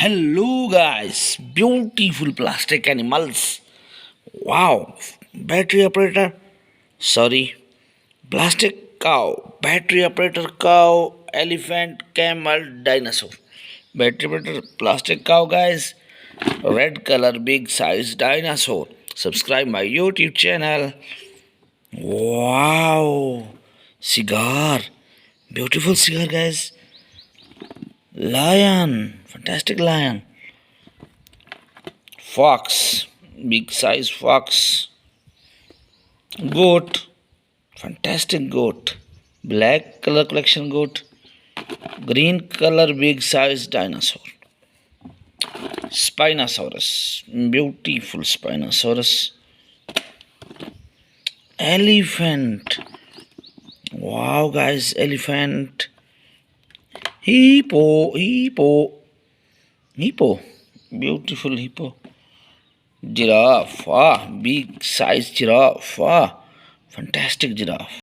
Hello, guys. Beautiful plastic animals. Wow. Battery operator. Sorry. Plastic cow. Battery operator cow. Elephant, camel, dinosaur. Battery operator plastic cow, guys. Red color, big size dinosaur. Subscribe my YouTube channel. Wow. Cigar. Beautiful cigar, guys. Lion. Fantastic lion. Fox, big size fox. Goat, fantastic goat. Black color collection goat. Green color big size dinosaur. Spinosaurus, beautiful Spinosaurus. Elephant, wow guys, elephant. Hippo, beautiful hippo. Giraffe, big size giraffe, fantastic giraffe.